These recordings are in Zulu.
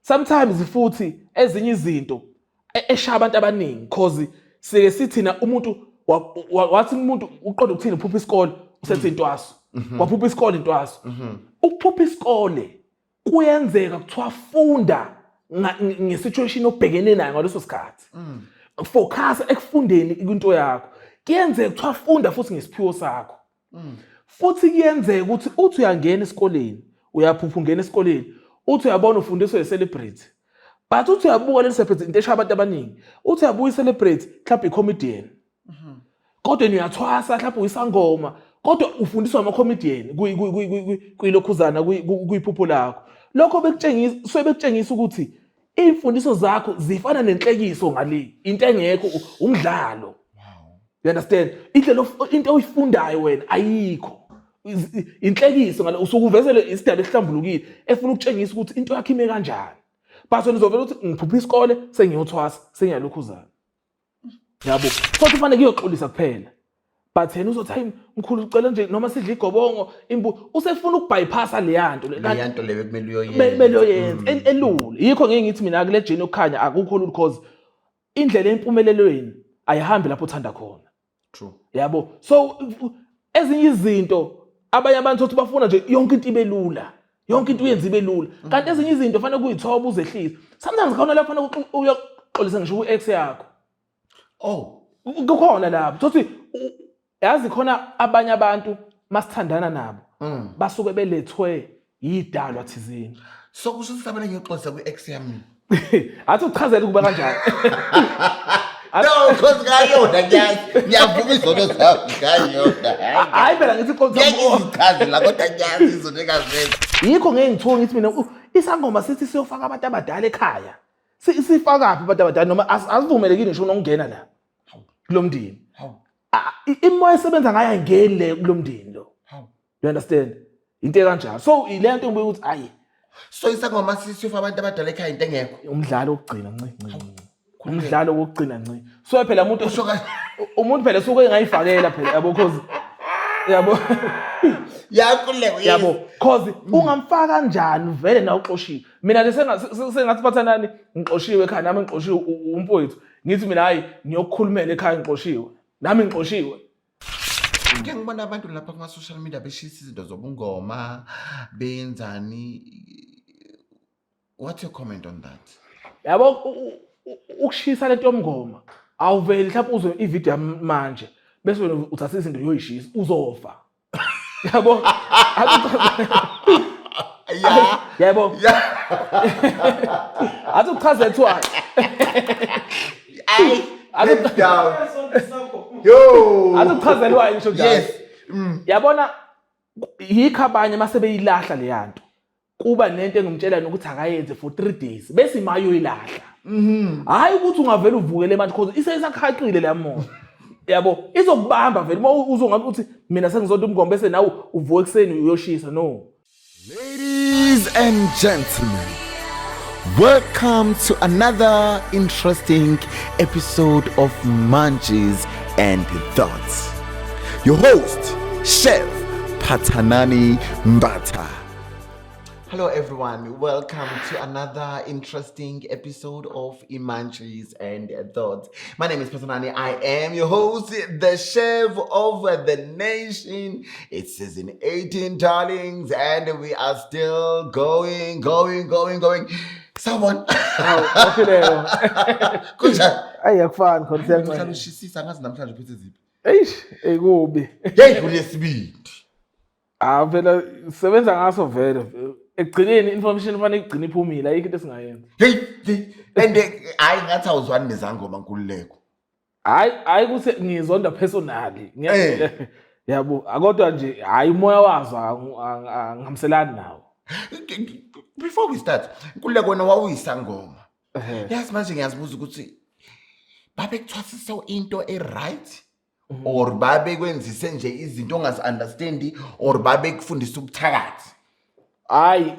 sometimes futhi ezinye izinto eshaya abantu abaningi cause sike sithina umuntu wathi umuntu uqonda ukuthini uphupha isikole usethi intwaso waphupha isikole intwaso ukuphupha isikole kuyenzeka kuthiwa funda ngesituation obhekene nayo ngaleso sikhathi focus ekufundeni into yakho kuyenzeka kuthiwa funda futhi ngesiphiwo sakho futhi kuyenzeka ukuthi uthi uyangena esikoleni uyaphupha ungena esikoleni uthi uyabona ufundiswa i-celebrity but uthi uyabuka le celebrity into eshaya abantu abaningi uthi uyabuka i-celebrity mhlawumbe i-comedian kodwa uyathwasa mhlawumbe uyisangoma kodwa ufundiswa ama-comedian kuyilokhuzana kuyiphupho lakho lokho bekutshengisa ukuthi imfundiso zakho zifana nenhlekiso ngale into engekho umdlalo you understand into oyifundayo wena ayikho inhlekiso ngale usukuvezele isidalo esihlambulukile efuna ukutshengisa ukuthi into yakho ime kanjani but wena uzovela ukuthi ngiphupha isikole sengiyothwasa sengiyalokhuzana yabo futhi kufanele kuyoxolisa kuphela but yena uzothi hayi mkhulu ucela nje noma sidla igobongo usefuna ukubypassa leyanto leyo kumele uyoyenza elule yikho ngeke ngithi mina kule jeni okukhanya akukho lulu because indlela empumelelweni ayihambi lapho uthanda khona true yabo so ezinye izinto abanye abantu uthi bafuna nje yonke into ibe lula yonke into uyenza ibe lula kanti ezinye izinto fanele kuyithoba uzehlisa sometimes khona lapho fanele uyoxolisa ngisho ku-ex yakho kukhona lapho uthi yazi khona abanye abantu masithandana nabo basuke belethwe yidalwa thizini so kusho sisabele ngiyoxolisa ku-ex yami athi uchazela ukuba kanjani no because ngayona ngiyavuma izono zami ngayona hayi phela ngithi ngiyichazela kodwa ngiyazi izono engazenza yikho ngeke ngithuke ngithi mina isangoma sithi siyofaka abantu abadala ekhaya sifakaphi abantu abadala noma asivumelekile ngisho nokungena la kulomndeni imoya esebenza ngayo ayingeni le kulomndeni lo you understand into kanjalo so ile nto ngibuye ukuthi ayi so isangoma sisiyofa abantu abadala ekhaya into engekho umdlalo wokugcina umdlalo wokugcina nci so phela umuntu phela suke engayifakela phela yabo because yabo yabo cause ungamfaka kanjani vele na uxoshiwe mina sengathi bathanani ngixoshiwe ekhaya nami ngixoshiwe umfowethu ngithi mina hayi ngiyokukhulumela ekhaya ngixoshiwe nami ngixoshiwe ngeke ngibona abantu lapha kuma social media beshisa izinto zobungoma benzani what's your comment on that yabo ukushisa lento yomngoma awuveli mhlawumbe uzwe ivideo manje bese wena uthatha izinto yoyishisa uzofa yabo yabo athi uchaze ethwa ay down yo athi uchazelwa ngisho njalo yabona yikho abanye mase beyilahla le yanto kuba nento engumtshela ukuthi akayenze for 3 days bese imayo ilahla hayi ukuthi ungavela uvukele manje because iseyisakhaqile le moto yabo izokubamba vele uma uzongabe uthi mina sengizonto umngoma bese nawe uvuke ekseni uyoshisa no. Ladies and gentlemen, welcome to another interesting episode of Munchies and Thoughts. Your host, Chef Pathanani Mbata. Hello everyone, welcome to another interesting episode of Munchies and Thoughts. My name is Pathanani, I am your host, the chef of the nation. It's season 18, darlings, and we are still going. Someone. Okay there. Kunjani? Ayakufani khona Uhlala ushisa ngazi namhlanje uphethe ziphi? Ekubi. Hey, kulesibindi. Phela sebenza ngaso vele. Ekugcineni information fanele igcine iphumile ayikho into esingayenza. Hey, and I ngathi awuzwani nezangoma nkululeko. Hayi kuthi ngizonda personally. Ngiyabona. Yabo, kodwa nje hayi umoya wazo angihamselani nawo. Before we start, nkululeko wena wawuyisangoma. Yes manje ngiyazibuza ukuthi babe kuthwasisa into right or babe kwenzise nje izinto ongazi understand or babe kufundisa ubuthakathi. Hayi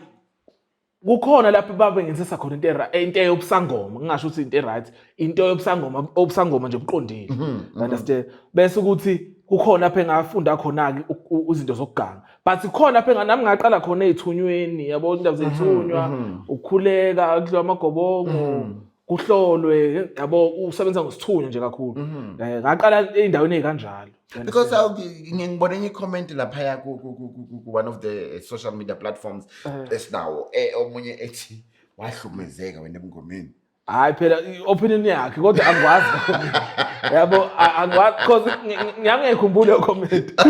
kukhona lapho babe ngenzisa khona into eyobusangoma ngingasho ukuthi into right into yobusangoma nje ubuqondile understand bese ukuthi kukhona lapha engafunda khona-ke izinto zokuganga but khona lapha nami ngaqala khona ey'thunyweni yabo indawo zethunywa ukukhuleka kudliwa amagobongo kuhlolwe yabo usebenza ngesithunywa nje kakhulu ngaqala ey'ndaweni ey'kanjalo because ngibone enye i-comment laphaya ku-one of the social media platforms esinawo omunye ethi wahlukumezeka wena ebungomeni. hayi phela i-opinion yakhe kodwa angikwazi yabo angikwazi because ngiyangekhumbule iyo comment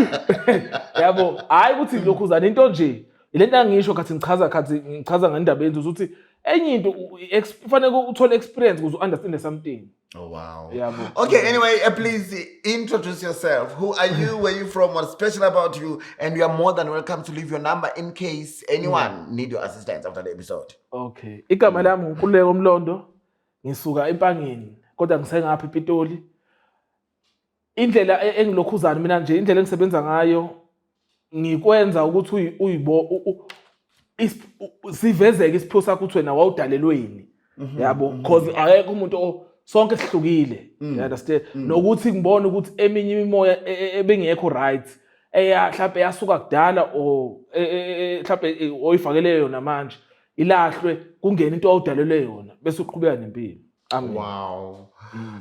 yabo hayi ukuthi lokhuzana into nje ilento angisho khathi ngichaza ngendaba yenzuzo ukuthi enye into kufanele uthole experience ukuze u-understand something. Oh wow. Yabo. Okay, anyway, please introduce yourself. Who are you? Where you from? What's special about you? And you are more than welcome to leave your number in case anyone need your assistance after the episode. Okay. Igama lami uNkululeko Mlondo. Ngisuka eMpangeni kodwa ngisengapha ePitoli. Indlela engilokhuzana mina nje indlela engisebenza ngayo ngikwenza ukuthi sivezeke isipho sakho uthi wena wawudalelweni. Yabo because akekho umuntu sonke sihlukile. You understand? Nokuthi ngibone ukuthi eminye imimoya ebengekho right mhlawumbe yasuka kudala o mhlawumbe oyifakele yona manje ilahlwe kungena into awudalelwe yona bese uqhubeka nempilo. Amen. Wow.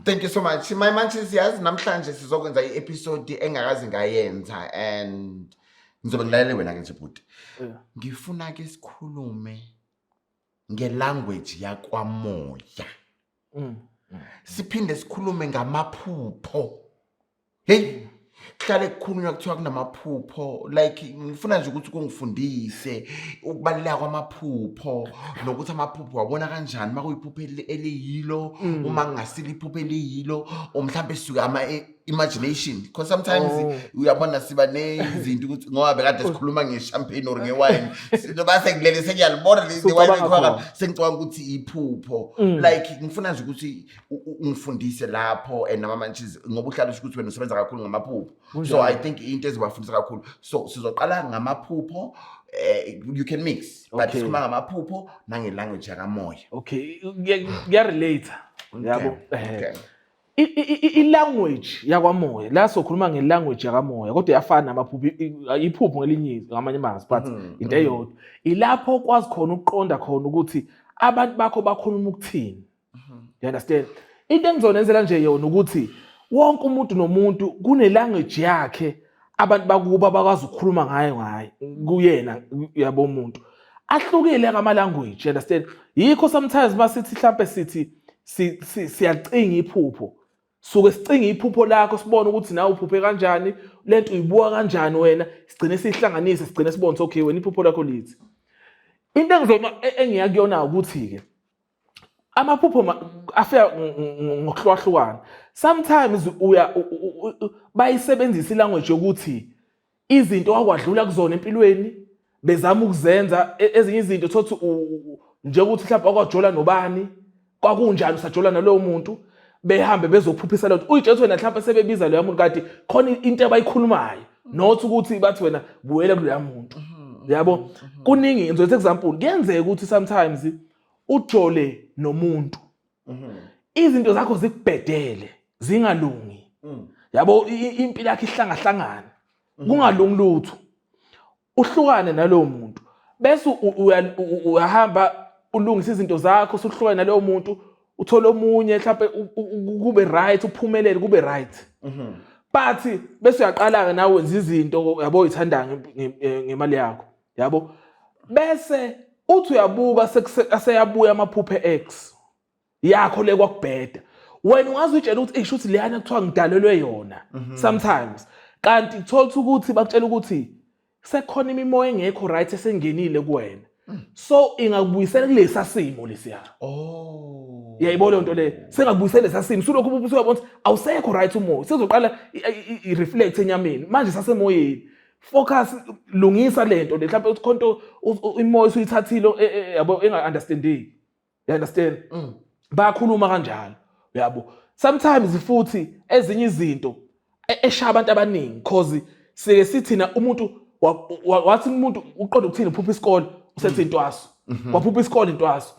Thank you so much. My manches yazi namhlanje sizokwenza i-episode engakazi ngayenza and ngizobe ngilalele wena ke nje bhuti. Ngifuna ke sikhulume ngelanguage yakwamoya. Siphinde sikhulume ngamaphupho. Hey, kuhlale kukhulunywa kuthiwa kunamaphupho like ngifuna nje ukuthi kungifundise ukubaleka kwamaphupho nokuthi amaphupho wabona kanjani makuyiphupho eliyilo uma ngasile iphupho eliyilo o mhlambe sisuka imagination because sometimes uyabona siba nezinto ukuthi ngoba bekade sikhuluma ngechampagne or ngewine sizoba sengilele sengiyalibona le wine ekhona sengicabanga ukuthi iphupho like ngifuna nje ukuthi ungifundise lapho and nama manches ngoba uhlala ukuthi wena usebenza kakhulu ngamaphupho so I think into ezibafundisa kakhulu so sizoqala ngamaphupho you can mix but sikhuluma ngamaphupho nangelanguage yakamoya. Okay relate yabo. I-language yakwamoya la sokhuluma ngelanguage yakamoya kodwa yafana namaphupho iphupho ngelinye ngamanye amazwi but into eyodwa ilapho kwazi khona ukuqonda khona ukuthi abantu bakho bakhuluma ukuthini. You understand? Into engizonenzela nje yona ukuthi wonke umuntu nomuntu kunelanguage yakhe abantu bakuba bakwazi ukukhuluma ngayo kuyena yabo umuntu ahlukile ngama language. You understand? Yikho sometimes masithi mhlambe sithi siyacinga iphupho suke sicinga iphupho lakho sibone ukuthi nawe uphuphe kanjani lento uyibuka kanjani wena sigcine sihlanganise sigcine sibone okay wena iphupho lakho lithi into engiyakuyona ukuthi ke amaphupho afika ngokuhlukahlukana. Sometimes bayisebenzisa ilanguage yokuthi izinto akwadlula kuzona empilweni bezama ukuzenza ezinye izinto thothi nje ukuthi mhlawumbe akwajola nobani kwakunjani usajola nalowo muntu behambe bezophuphisa lento uyitshela wena mhlawumbe sebebiza lo muntu kanti khona into abayikhulumayo not ukuthi bathi wena buwele kulo muntu. Yabo kuningi ngizothatha example kuyenzeka ukuthi sometimes ujole nomuntu izinto zakho zikubhedele zingalungi. Yabo impilo yakhe ihlangahlangana kungalungi lutho uhlukane nalowo muntu bese uyahamba ulungisa izinto zakho usuhlukane nalowo muntu uthola omunye mhlawumbe kube right uphumelele kube right but bese uyaqala ke nawe wenza izinto yabo uyithanda ngemali yakho. Yabo bese uthi uyabuka aseyabuya amaphupho ex yakho le kwakubheda wena ungazi utshela ukuthi ishuthi leyana kuthiwa ngidalelwe yona sometimes kanti thola ukuthi bakutshela ukuthi sekhona imimoya engekho right esengenile kuwena so ingakubuyisela kulesa simo lesiya. Yayibona into le sengakubuyisela lesa simo sulokhu uyabona ukuthi awusekho right umoya sezoqala i-reflect enyameni manje sasemoyeni focus lungisa lento le mhlawumbe uthi khonto imoya usuyithathile yabo enga-understanding. You understand? Bayakhuluma kanjalo. Yabo sometimes futhi ezinye izinto eshaya abantu abaningi because sike sithina umuntu wathi umuntu uqonda ukuthini uphupha isikole usethi intwaso waphupha isikole intwaso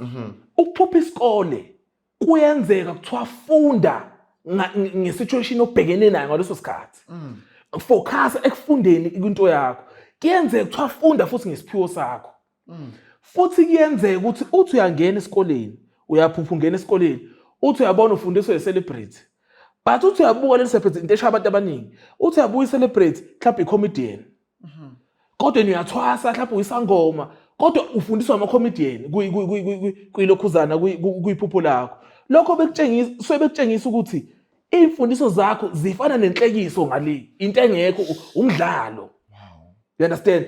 ukuphupha isikole kuyenzeka kuthiwa funda ngesituation obhekene nayo ngaleso sikhathi focus ekufundeni into yakho. Kuyenzeka kuthiwa funda futhi ngesiphiwo sakho. Futhi kuyenzeka ukuthi uthi uyangena esikoleni, uyaphupha ungena esikoleni, uthi uyabona ufundiswa i-celebrity. But uthi uyabuka le celebrity into esha abantu abaningi. Uthi uyabuka i-celebrity mhlawumbe i-comedian. Kodwa uyathwasa mhlawumbe uyisangoma, kodwa ufundiswa ama-comedian kuyilokhuzana kuyiphupho lakho. Lokho bekutshengisa ukuthi imfundiso zakho zifana nenhlekiso ngale, into engekho umdlalo. You understand?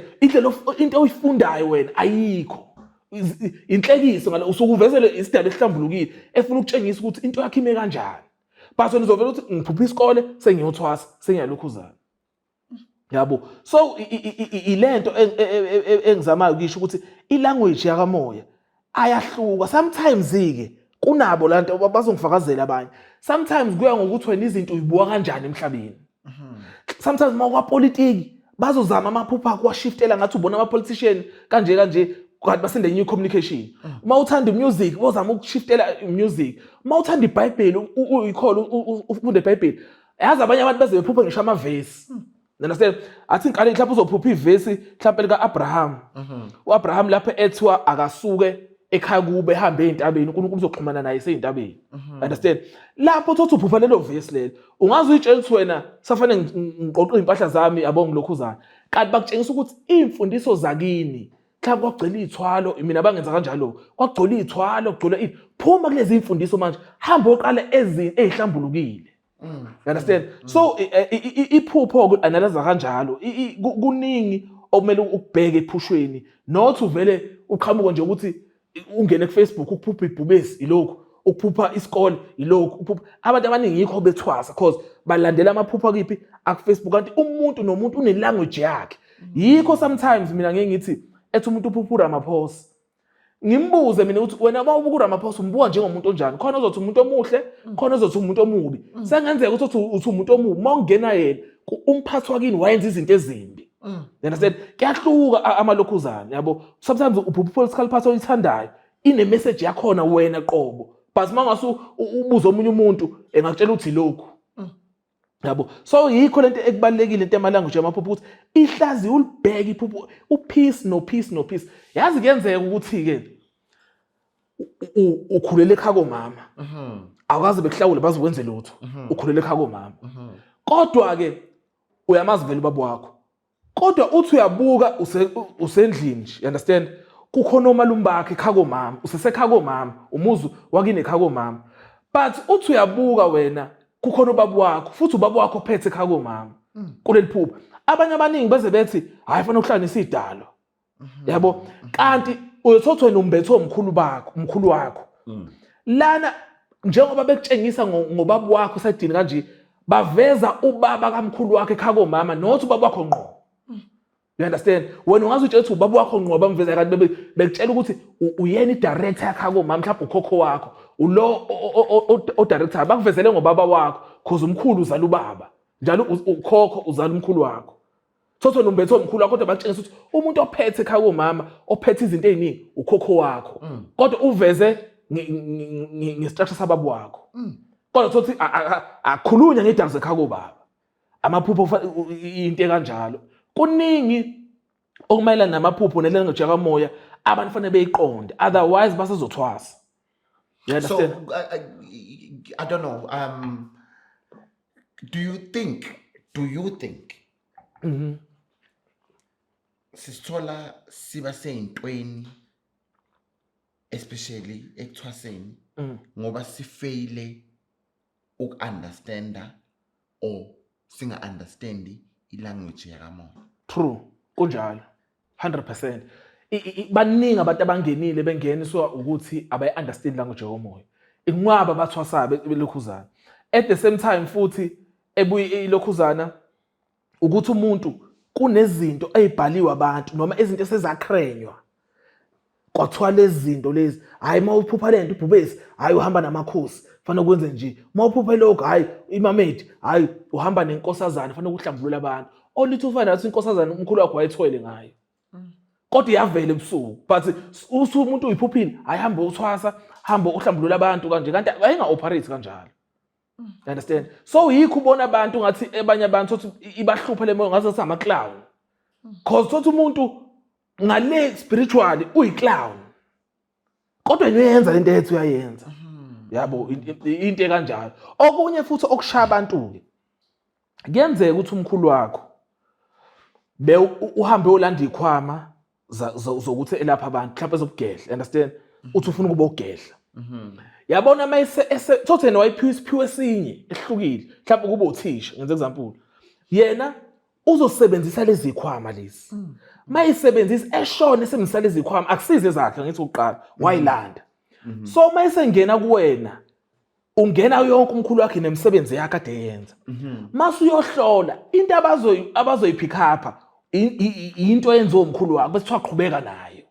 Into oyifundayo wena ayikho. Inhlekiso ngale usukuvezele isidalo esihlambulukile efuna ukutshengisa ukuthi into yakho ime kanjani. But wena uzovela ukuthi ngiphupha isikole sengiyothwasa sengiyalokhuzana. Yabo. So ilento engizamayo ukisho ukuthi ilanguage yakamoya ayahluka. Sometimes ke kunabo lanto bazongifakazela abanye. Sometimes kuya ngokuthi wena izinto uyibuka kanjani emhlabeni. Sometimes makwapolitiki bazozama amaphupha akho washiftela ngathi ubona ama-politician kanje kanti basende new communication. Uma uthanda music bozama ukushiftela music. Uma uthanda iBhayibheli uyikhole ufunde iBhayibheli. Yazi abanye abantu beze bephupha ngisho amavesi. Understand? Athi ngale mhlawumbe uzophupha ivesi mhlawumbe lika Abraham. UAbraham lapho ethiwa akasuke ekhaya kube ehambe ezintabeni uNkulunkulu uzoxhumana naye ezintabeni. Understand? Lapho uthi uphupha lelo vesi lelo ungaze uyitshela ukuthi wena safanele ngiqoqe impahla zami yabo ngilokhuzana. Kanti bakutshengisa ukuthi imfundiso zakini mhlawumbe kwagcwele izithwalo mina bangenza kanjalo. Kwagcwele izithwalo kugcwele phuma kulezi imfundiso manje hamba oqala ezihlambulukile. You understand? So iphupho analyze kanjalo kuningi okumele ukubheke ephushweni not uvele uqhamuka nje ukuthi ungene ku Facebook ukuphupha ibhubesi ilokho ukuphupha isikole ilokho ukuphupha abantu abaningi yikho bethwasa because balandela amaphupha kiphi aku Facebook kanti umuntu nomuntu une language yakhe yikho sometimes mina ngeke ngithi ethi umuntu uphupha uRamaphosa ngimbuze mina ukuthi wena mawubuka uRamaphosa umbuka njengomuntu onjani khona uzothi umuntu omuhle khona uzothi umuntu omubi sengenzeka ukuthi uthi umuntu omubi mawungena yena umphathi wakini wayenza izinto ezimbi. You understand? Kuyahluka amalokhuzana yabo. Sometimes uphupha political party oyithandayo ine message yakhona wena qobo but mangasu ubuza omunye umuntu engakutshela ukuthi lokho. Yabo. So yikho lento ekubalekile into emalanguage yamaphupho ukuthi ihlazi ulibheke iphupho upeace no peace. Yazi kuyenzeka ukuthi ke ukhulele ekhaya komama. Awukaze bekuhlawule bazokwenza lutho. Ukhulele ekhaya komama. Kodwa ke uyamazi vele ubaba wakho. Kodwa uthi uyabuka usendlini nje, you understand? Kukhona omalumbakhe ekhaya komama, usesekhaya komama, umuzi wakini ekhaya komama. But uthi uyabuka wena kukhona ubaba wakho, futhi ubaba wakho ophethe ekhaya komama. Kuleli phupho. Abanye abaningi beze bethi, hayi fanele ukuhlanganisa idalo. Yabo? Kanti uyothothwa wena umbetho umkhulu wakho. Lana njengoba bekutshengisa ngobaba wakho sayidini kanje, baveza ubaba kamkhulu wakhe ekhaya komama, nothi ubaba wakho ngqo. You understand? Wena ungaze utshela ukuthi ubaba wakho ngqo bamveza kanti bekutshela ukuthi uyena idirector yakho komama mhlawumbe ukhokho wakho. Ulo o-director bakuvezele ngobaba wakho because umkhulu uzala ubaba. Njalo ukhokho uzala umkhulu wakho. Thothwa nombetho omkhulu wakho kodwa bakutshengisa ukuthi umuntu ophethe ekhaya komama ophethe izinto eziningi ukhokho wakho. Kodwa uveze ngestructure sababa wakho. Kodwa thothi akhulunya ngedaba zekhaya kobaba. Amaphupho into kanjalo. Kuningi okumayelana namaphupho nelanguage yakamoya abantu fanele beyiqonde otherwise basezothwasa. You understand? So I don't know do you think sisithola siba seyintweni especially ekuthwaseni ngoba sifeile ukunderstanda or singa understandi ilanguage yakamoya? True, kunjalo 100%. Baningi abantu abangenile bengeniswa ukuthi abayi-understand language yomoya. Inqwaba bathwasabe belokhuzana. At the same time futhi ebuye ilokhuzana ukuthi umuntu kunezinto ezibhaliwe abantu noma izinto esezakrenywa. Kwathiwa lezi zinto lezi, hayi mawuphupha lento ubhubesi, hayi uhamba namakhosi, fanele ukwenze nje. Mawuphupha lokho, hayi imamedi, hayi uhamba nenkosazana, fanele ukuhlambulula abantu. Olithi ufana nathi inkosazana umkhulu wakho wayethwele ngayo. Kodwa iyavela ebusuku but umuntu uyiphuphile ayihamba uthwasa hamba uhlambulula abantu kanje kanti ayinga operate kanjalo. You understand? So yikho ubona abantu ngathi abanye abantu uthi ibahlupha le moya ngathi sama clown. Cause uthi umuntu ngale spiritually uyiclown. Kodwa uyenza lento ethu uyayenza. Yabo into ekanjalo. Okunye futhi okushaya abantu ke. Kuyenzeka ukuthi umkhulu wakho uhambe uyolanda ikhwama zokuthi elapha abantu mhlawumbe ezokugedla, understand? Uthi ufuna ukuba ugedla. Yabona mayise thothena wayiphiwa isiphiwe esinye ehlukile, mhlawumbe kuba uthisha, ngenze example. Yena uzosebenzisa lezi ikhwama lezi. Mayisebenzisa eshona esebenzisa lezi ikhwama akusize zakhe ngithi uqala wayilanda. So mayisengena kuwena ungena yonke umkhulu wakhe nemisebenzi yakhe ade yenza. Mase uyohlola into abazoyiphika apha into yenziwe umkhulu wakhe bese qhubeka nayo.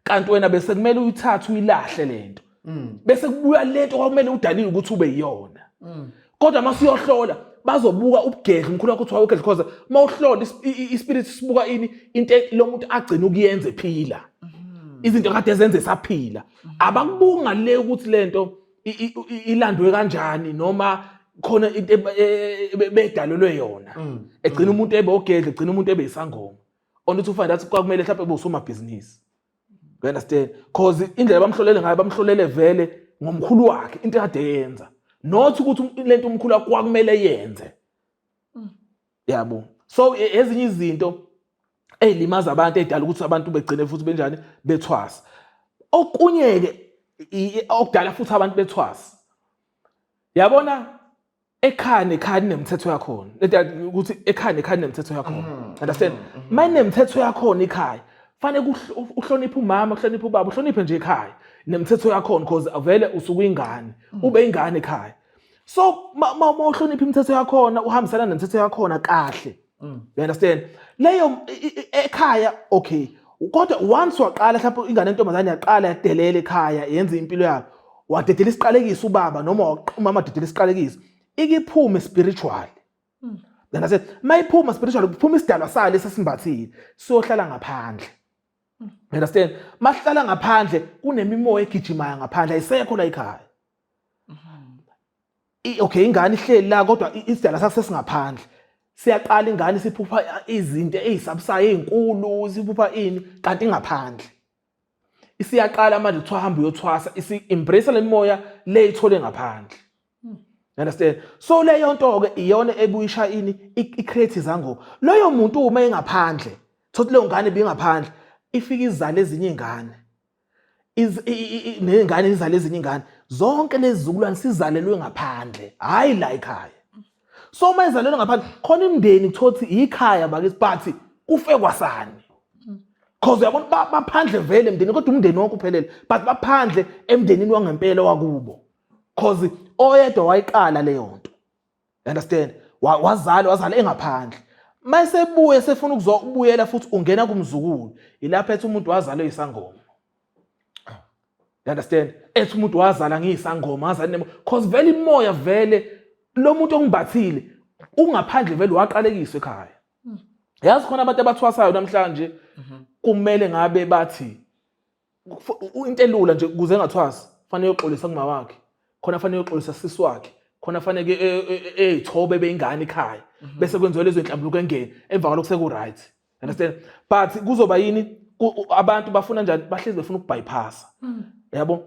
Kanti wena bese kumele uyithathe uyilahle lento. Bese kubuya lento kwakumele udalile ukuthi ube yiyona. Kodwa mase uyohlola bazobuka ubugedla umkhulu wakhe uthi wayegedla because mawuhlola ispirit sibuka into lo muntu agcina ukuyenza ephila. Izinto kade ezenze saphila. Abakubuka ngale ukuthi lento ilandwe kanjani noma khona into bedalelwe yona. Egcina umuntu ebe ogedla, egcina umuntu ebe isangoma. Onuthi ufanda ukuthi kwakumele mhlawumbe ebe usomabhizinisi. You understand? Cause indlela bamhlolele ngayo bamhlolele vele ngomkhulu wakhe into kade yenza. Not ukuthi lento umkhulu wakhe kwakumele yenze. Yabo. So ezinye izinto eyilimaza abantu edala ukuthi abantu begcine futhi benjani bethwasa. Okunye ke okudala futhi abantu bethwasa. Yabona ekhaya nemithetho yakhona. Lento ukuthi ekhaya nemithetho yakhona. Understand? Manje nemithetho yakhona ekhaya. Fanele uhloniphe umama, uhloniphe ubaba, uhloniphe nje ekhaya. Nemithetho yakhona because avele usuku ingane, ube ingane ekhaya. So uhloniphe imithetho yakhona, uhambisana nemithetho yakhona kahle. You understand? Leyo ekhaya okay. Kodwa once waqala mhlawumbe ingane entombazane yaqala yadelela ekhaya yenza impilo yakhe. Wadedela isiqalekiso ubaba noma umama dedela isiqalekiso. Ikiphume spiritual. You understand? Mayiphuma spiritual kuphuma isidalwa sale sesimbathile. Siyohlala ngaphandle. You understand? Mahlala ngaphandle kunemimoya egijimaya ngaphandle ayisekho la ekhaya. Okay ingane ihleli la kodwa isidalwa sakhe sesingaphandle. Siyaqala ingane siphupha izinto ezisabusayo ezinkulu siphupha ini kanti ingaphandle. Isiyaqala manje kuthiwa hamba uyothwasa isi-embrace le moya le ithole ngaphandle. Understand? So leyo nto ke iyona ebuyisha ini i-create izango. Loyo muntu uma engaphandle, thothi leyo ngane bingaphandle, ifika izala ezinye ingane. Nengane izala ezinye ingane. Zonke lezi zizukulwane sizalelwe ngaphandle, hayi la ekhaya. So uma izalelwe ngaphandle, khona imndeni thothi ikhaya bakithi bathi kufe kwasani. Cause uyabona baphandle vele emndeni kodwa umndeni wonke uphelele, but baphandle emndenini wangempela wakubo. Cause oyedwa wayiqala leyo nto. Understand? Wazala engaphandle. Mayisebuye sefuna ukuzobuyela futhi ungena kumzukulu. Ilapha ethi umuntu wazalwe isangoma. You understand? Ethi umuntu wazala ngiyisangoma, wazala cause vele imoya vele lo muntu ongibathile ungaphandle vele waqalekiswa ekhaya. Yazi khona abantu abathwasayo namhlanje kumele ngabe bathi into elula nje kuze engathwasi fanele uyoxolisa kuma wakhe. Khona fanele uyoxolisa sisi wakhe. Khona fanele ezithobe beingane ekhaya. Bese kwenziwe lezo inhlambuluko engene emva kwalokho seku right. Understand? But kuzoba yini abantu bafuna njani bahlezi befuna ukubypassa. Yabo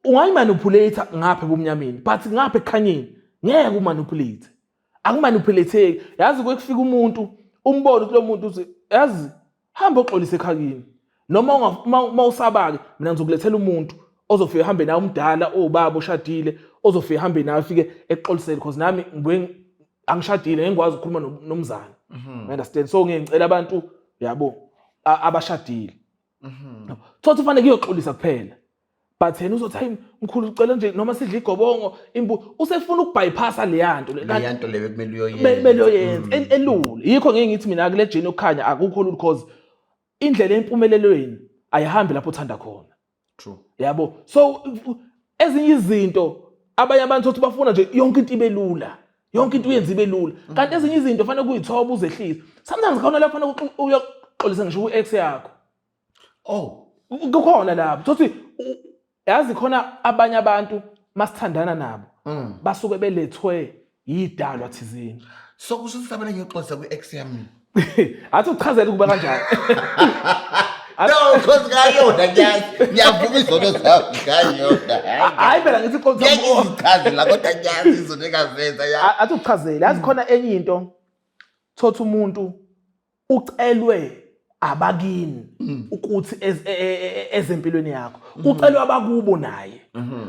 ungayimanipulate ngapha ebumnyameni but ngapha ekhanyeni ngeke umanipulate. Akumanipulate. Yazi kwekufika umuntu umbone ukuthi lo muntu uthi yazi hamba uxolisa ekhayeni. Noma mawusabake mina ngizokulethela umuntu ozofika hambe nawe umdala obaba oshadile ozofika hambe nawe afike exolisele because nami ngibuye angishadile ngikwazi ukukhuluma nomzana. Understand? So ngiyengicela abantu yabo abashadile. Thothi ufanele kuyoxolisa kuphela. But yena uzothi hayi mkhulu ucela nje noma sidla igobongo usefuna ukubypassa le yanto le bekumele uyoyenza elula. Yikho ngeke ngithi mina kule jeni okukhanya akukho lula because indlela empumelelweni ayihambi lapho uthanda khona. True. Yabo. So ezinye izinto abanye abantu othi bafuna nje yonke into ibe lula. Yonke into uyenza ibe lula. Kanti ezinye izinto fanele kuyithoba uzehlisa. Sometimes khona lapho fanele uyoxolisa ngisho ku-ex yakho. Oh, kukhona lapho. Thothi yazi khona abanye abantu masithandana nabo basuke belethwe yidalwa thizini. So kusho sisabela ngiyoxoxa kwi-ex yami. Athi uchazela ukuba kanjani. No, because ngayona ngiyavuma izono zami ngayona. Hayi phela ngithi Ngiyichazela kodwa ngiyazi izono engaveza ya. athi uchazele yazi khona enye into thothi umuntu ucelwe abakini ukuthi ezempilweni yakho ucelwe abakubo naye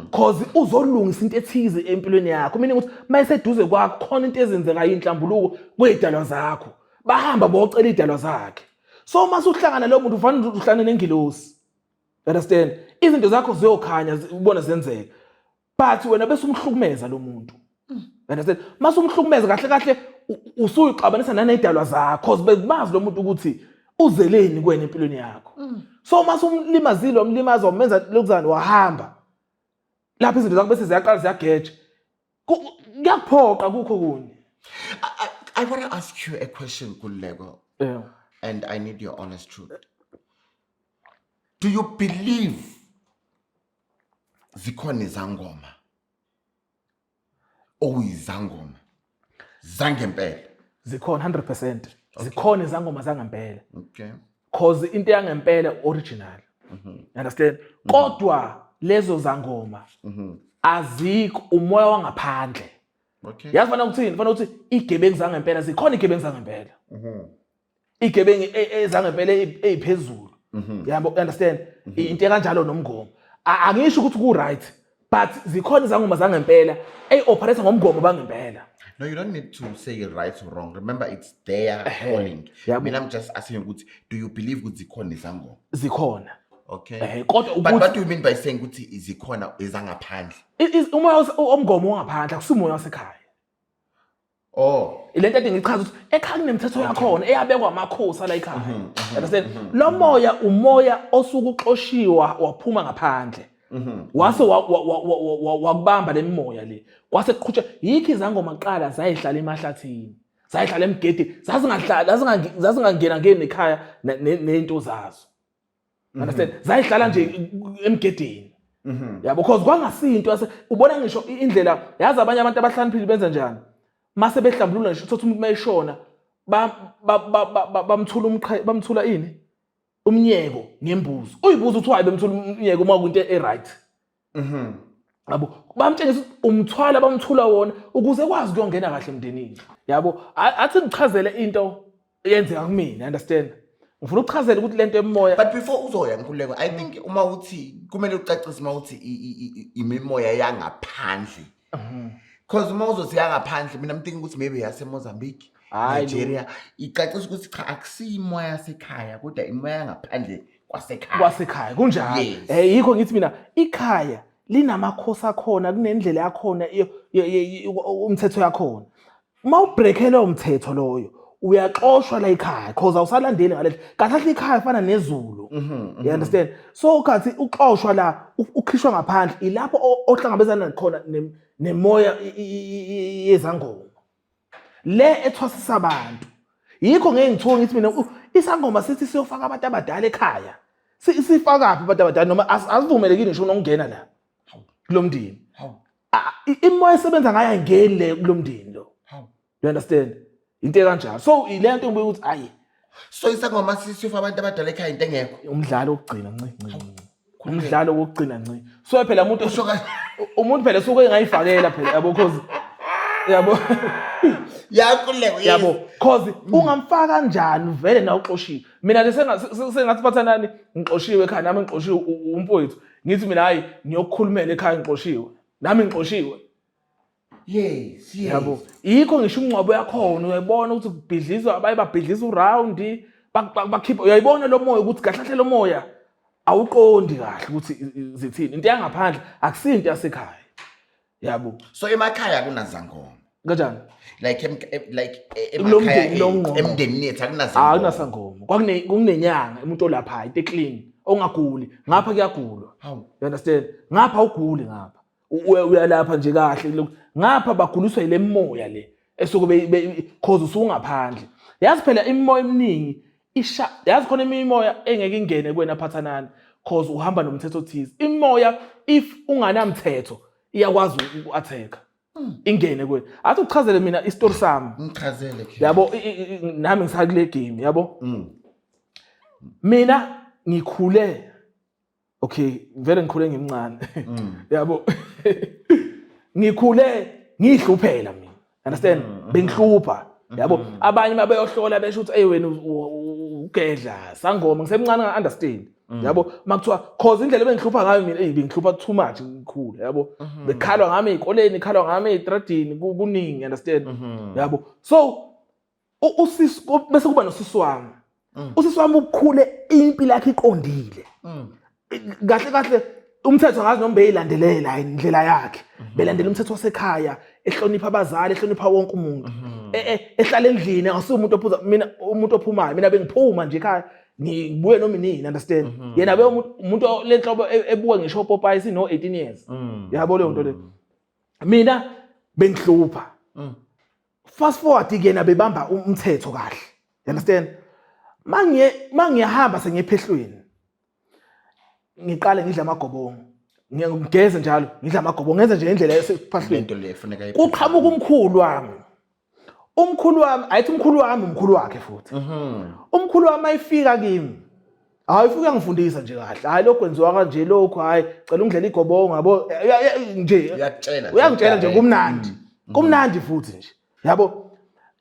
because uzolungisa into ethize empilweni yakho meaning ukuthi mayiseduze kwakho khona into ezenzekayo inhlambuluko kwedalwa zakho bahamba bocela idalwa zakhe so mase uhlangana lo muntu ufanele uhlangane nengilosi understand izinto zakho ziyokhanya ubona zenzeka but wena bese umhlukumeza lo muntu understand mase umhlukumeza kahle kahle usuyixabanisa nanedalwa zakho because bekumazi lo muntu ukuthi uzeleni kwena empilweni yakho so mase umlimazile umlimaza wamenza lokuzani wahamba lapha izinto zakho bese ziyaqala ziyageja kuyakuphoqa kukho kuni. I want to ask you a question Kulego. Yeah. And I need your honest truth. Do you believe zikhona izangoma izangoma zangempela? Zikhona 100%. Zikhona izangoma zangempela. Okay. Cause into yangempela original. Understand? Kodwa lezo zangoma azikho umoya wangaphandle. Okay. Yazifana ukuthini? Fana ukuthi igebengu zangempela zikhona igebengu zangempela. Igebengu ezangempela eziphezulu. Yabo understand? Into kanjalo nomgomo. Angisho ukuthi ku right but zikhona izangoma zangempela operate ngomgomo bangempela. No, you don't need to say right or wrong. Remember, it's their calling. I mean, I'm just asking you, do you believe with zikhona izangoma? Zikhona. Okay. Kodwa but what do you mean by saying ukuthi zikhona ezangaphandle? Umoya omgomo ongaphandle akusumoya wasekhaya. Oh. Ilento ethi ngichaza ukuthi ekhaya kunemithetho yakhona eyabekwa amakhosi ala ekhaya. Understand? Lo moya umoya osuku uxoshiwa waphuma ngaphandle. Wase wakubamba lemimoya le. Kwase kuqhutsha yikho izangoma maqala zayihlala emahlathini. Zayihlala emgedeni. Zazingangena ngene ekhaya nento zazo. Understand? Zayihlala nje emgedeni. Yabo because kwangasinto ubona ngisho indlela yazi abanye abantu abahlaniphile benza njani. Mase behlambulula nje uthothi umuntu mayishona bamthula ini umnyeko ngembuzo uyibuza uthi hayi bemthula umnyeko uma kunto eright yabo bamtshengisa umthwala bamthula wona ukuze kwazi ukuyongena kahle emndenini yabo athi ngichazele into eyenzeka kumina understand ngifuna ukuchazela ukuthi lento emoya but before uzoya Nkululeko I think uma uthi kumele ucacise uma uthi imimoya yangaphandle because uma uzothi yangaphandle mina I'm thinking ukuthi maybe yase Mozambique Nigeria icacisa ukuthi cha akusimoya yasekhaya kodwa imoya yangaphandle kwasekhaya kunjalo yikho ngithi mina ikhaya linamakhosi akhona kunendlela yakhona umthetho yakhona uma ubreakela umthetho loyo uyaxoshwa la ekhaya because awusalandeli ngale kahle ikhaya efana nezulu you understand so kathi uxoshwa la ukhishwa ngaphandle ilapho ohlangabezana khona nemoya yezangoma le ethwasisa abantu yikho ngeke ngithuke ngithi mina isangoma sithi siyofaka abantu abadala ekhaya sifaka aphi abantu abadala noma asivumelekile ngisho nokungena la kulomndini imoya esebenza ngayo ayingeni le kulomndini lo you understand into kanjalo so ile nto ngibuye ukuthi ayi so isangoma siyofaka abantu abadala ekhaya into engekho umdlalo wokugcina umdlalo wokugcina so phela umuntu phela suke engayifakela phela yabo cause yabo yabo cause ungamfaka kanjani vele na uxoshiwe mina sengathi bathanani ngixoshiwe ekhaya nami ngixoshiwe umfowethu ngithi mina hayi ngiyokukhulumela ekhaya ngixoshiwe nami ngixoshiwe yes yabo yikho ngisho umncwabo yakhona uyayibona ukuthi kubhidlizwa abayibabhidliza uround bakhipha uyayibona lo moya ukuthi kahle lo moya awuqondi kahle ukuthi zithini into yangaphandle akusinto yasekhaya yabo so emakhaya kunazangoma kanjani like emakhaya emndenini yethu akunasangoma kwakunenyanga umuntu olapha into clean ongaguli ngapha kuyagulwa you understand ngapha uguli ngapha uyalapha nje kahle ngapha baguliswa ile moya le esuke cause usungaphandle yazi phela imimoya eminingi yazi khona imimoya engeke ingene kuwena phathanani cause uhamba nomthetho othize imimoya if unganamthetho iyakwazi uku-attack ingene kuwena athi uchazele mina istory sami Ngichazele ke. yabo nami ngisakule game yabo mina ngikhule okay vele ngikhule ngimncane yabo ngikhule ngihluphela mina understand bengihlupha yabo abanye mabeyohlola besho ukuthi wena ugedla sangoma ngisemncane nga understand yabo makuthiwa cause indlela bengihlupha ngayo mina bengihlupha too much ngikhule yabo bekhalwa ngami ezikoleni ikhalwa ngami etradini kuningi understand yabo so usisi bese kuba nosisi wami usisi wami ukukhule impilo yakhe iqondile kahle kahle umthetho ngazi noma beyilandelela indlela yakhe belandela umthetho wasekhaya ehlonipha abazali ehlonipha wonke umuntu ehlala endlini angasuye umuntu ophuza mina umuntu ophumayo mina bengiphuma nje ekhaya ngibuye noma inini understand yena be umuntu lenhlobo ebuke ngisho Popeye sino 18 years yabo leyo nto le mina bengihlupha fast forward yena bebamba umthetho kahle you understand mangiyahamba sengiyephehlweni ngiqale ngidla amagobongo ngiyangigeze njalo ngidla amagobongo ngenze nje indlela esephahlweni Into le efuneka uqhamuka umkhulu wami ayithi umkhulu wakhe futhi umkhulu wami ayifika kimi ayifika ngifundisa nje kahle hayi lokho kwenziwa kanje lokho hayi cela ungidlela igobongo yabo nje uyangitshela nje kumnandi futhi nje yabo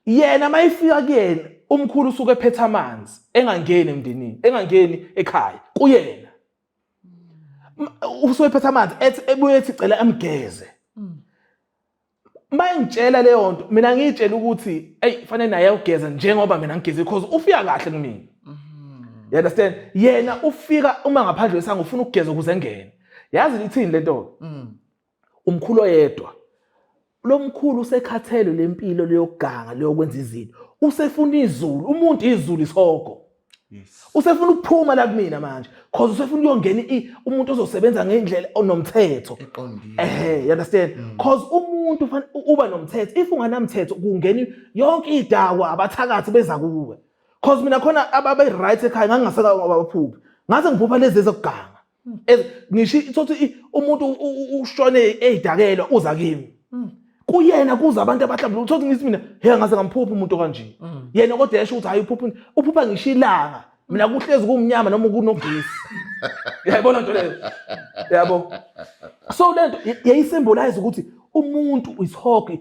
yena mayifika kuyena umkhulu usuke ephethe amanzi engangeni emndenini engangeni ekhaya kuyena usuke ephethe amanzi ebuye ethi cela amgeze mayengitshela leyo nto mina ngitshela ukuthi fanele naye ugeza njengoba mina ngigeze because ufika kahle kumina you understand yena ufika uma ngaphandle wesango ufuna ukugeza ukuze ngene yazi lithini lento umkhulu oyedwa lo mkhulu usekhathele lempilo leyoganga leyokwenza izinto usefuna izulu umuntu izulu isihoko usefuna ukuphuma la kumina manje cause usefuna ukuyongena umuntu ozosebenza ngendlela onomthetho you understand cause umuntu ufana uba nomthetho if unganamthetho kungeni yonke idakwa abathakathi beza kuwe cause mina khona ababe right ekhaya ngangaseka abaphuphi ngase ngiphupha lezi ezokuganga ngisho ithothi umuntu ushone ezidakelwa uza kimi kuyena kuza abantu abahlambulu uthothi ngithi mina he ngase ngamphupha umuntu kanje yena kodwa yasho ukuthi hayi uphupha ngishilanga mina kuhlezi kumnyama noma kunogesi yayibona nto leyo yabo so lento yayisymbolize ukuthi umuntu ishoko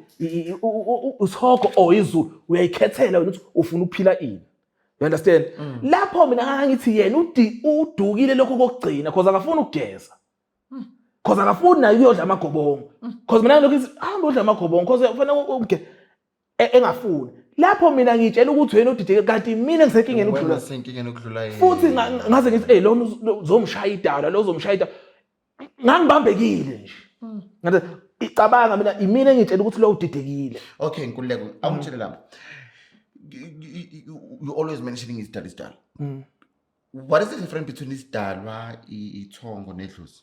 or izulu uyayikhethela wena ukuthi ufuna ukuphila ini you understand lapho mina ngithi yena udukile lokho kokugcina because akafuna ukugeza because akafuni nayo uyodla amagobongo because mina lokho hamba udla amagobongo because ufanele engafuni lapho mina ngitshela ukuthi wena udideke kanti mina ngisenkingeni ukudlula yini futhi ngaze ngithi lo uzomshaya idala lo uzomshaya idala ngangibambekile nje ngathi icabanga mina ngitshela ukuthi lo udidekile okay nkululeko awungitshela lapha you always mentioning isidala what is the difference between isidalwa ithongo nedlozi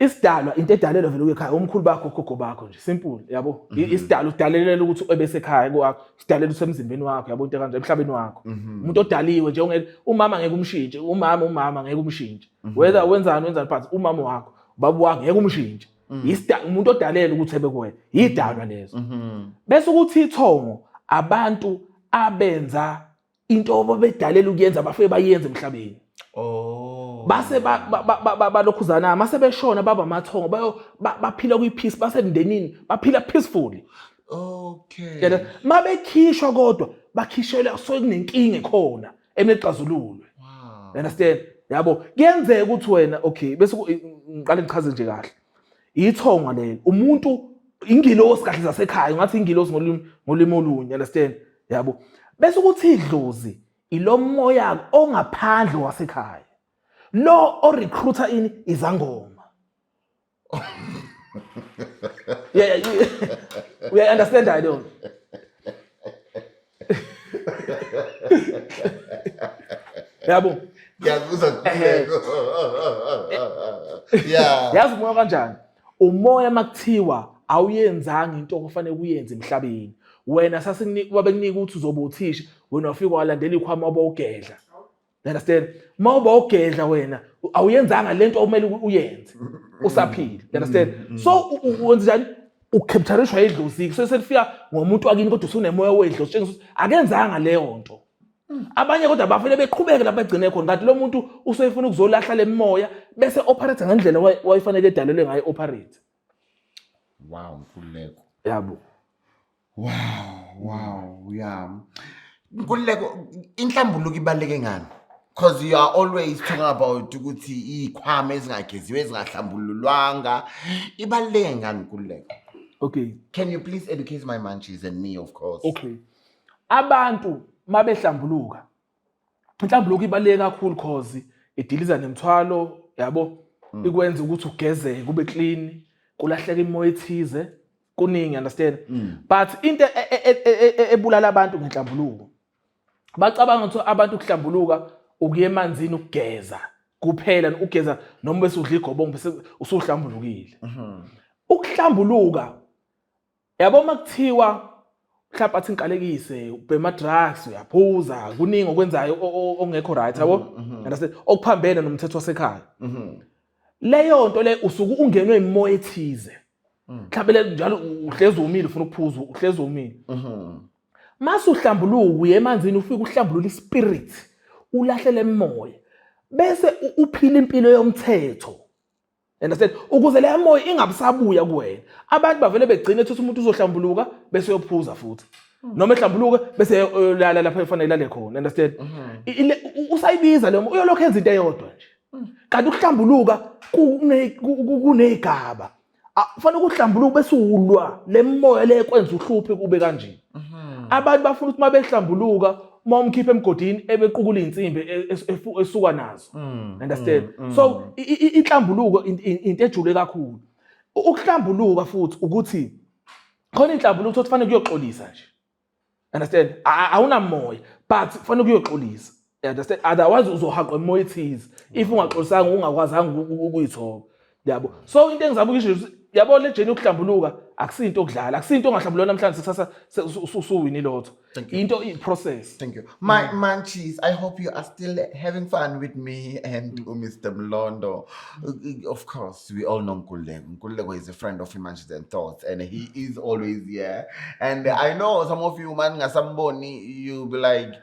isidalwa into edalelwa vele ekhaya umkhulu bakho gogo bakho nje simple yabo isidalwa udalelela ukuthi ebese ekhaya kwakho sidalela usemzimbeni wakho yabo into kanje emhlabeni wakho umuntu odaliwe nje ungeke umama ngeke umshintshe umama ngeke umshintshe whether wenzani phansi umama wakho baba wakho ngeke umshintshe isidalwa umuntu odalela ukuthi ebekuwena idalwa lezo bese ukuthi ithongo abantu abenza into obedalela ukuyenza bafike bayenze emhlabeni base balokhuzana mase beshona baba amathongo baphila kuyipeace basemndenini baphila peacefully okay mabekhishwa kodwa bakhishela so kunenkinga ekhona emexazululwe understand yabo kuyenzeka ukuthi wena okay bese ngiqale ngichaze nje kahle ithonga lelo umuntu ingilosi kahle zasekhaya ngathi ingilosi ngolimi olunye understand yabo bese ukuthi idlozi ilomoya ongaphandle wasekhaya lo o recruiter ini izangoma yeah we understand I don't yabo ngiyakuzwa nkululeko yeah yazi umoya kanjani umoya makuthiwa awuyenzanga into okufanele uyenze emhlabeni wena babekunika ukuthi uzoba uthisha wena wafika walandela ikhwama obawugedla understand mawuba ugedla wena awuyenzanga lento okumele uyenze usaphila understand so wenza njani ucapturishwa idlozi so selifika ngomuntu wakini kodwa usunemoya wedlozi tshengisa ukuthi akenzanga leyo nto abanye kodwa bafike beqhubeke lapha egcine khona kanti lo muntu usefuna ukuzolahla lemoya bese operate ngendlela wayifanele edalelwe ngayo operate wow Nkululeko yabo wow yeah Nkululeko inhlambuluko ibaleke ngani because you are always talking about ukuthi ikhwama ezingageziwe ezingahlambululwanga ibaleke ngani Nkululeko okay can you please educate my manchies and me of course okay abantu mabehlambuluka inhlambuluko ibaleke kakhulu cause idiliza nemthwalo yabo ikwenza ukuthi ugezeke kube clean kulahleka imoya ethize kuningi understand but into ebulala abantu ngenhlambuluko bacabanga ukuthi abantu ukuhlambuluka ukuye emanzini ukugeza kuphela ugeza noma bese udla igobongo bese usuhlambulukile ukuhlambuluka yabo makuthiwa mhlawumbe athi inkalekise ubhema drugs uyaphuza kuningi okwenzayo ongekho right yabo understand okuphambene nomthetho wasekhaya leyo nto le usuku ungenwe imoya ethize mhlawumbe njalo uhlezi umile ufuna ukuphuza uhlezi umile mase uhlambuluka uye emanzini ufika uhlambulula ispirit ulahlele emoya bese uphila impilo yomthetho understand ukuze le moya ingabusabuya kuwena abantu bavele begcina ukuthi umuntu uzohlambuluka bese uyophuza futhi noma ehlambuluke bese lala lapha efanele lale khona understand usayibiza lo uyolokho enza into eyodwa nje kanti ukuhlambuluka kunegaba kufanele ukuhlambuluka bese ulwa le moya le kwenza uhluphe kube kanje abantu bafuna ukuthi mabehlambuluka uma umkhipha emgodini ebequkula insimbi esuka nazo understand so inhlambuluko into ejule kakhulu ukuhlambuluka futhi ukuthi khona inhlambuluko uthi kufanele kuyoxolisa nje understand awunamoya but kufanele kuyoxolisa understand otherwise uzohaqwa emoya ethize if ungaxolisanga ungakwazanga ukuyithoba yabo so into engizama ukisho yabo le journey yokuhlambuluka akusinto okudlala akusinto ongahlambulula namhlanje sasa usuwini lotho into process. Thank you my manchies. I hope you are still having fun with me and Mr. Mlondo. Of course we all know Nkululeko is a friend of Manchies and Thoughts and he is always here and I know some of you man ngasamboni you'll be like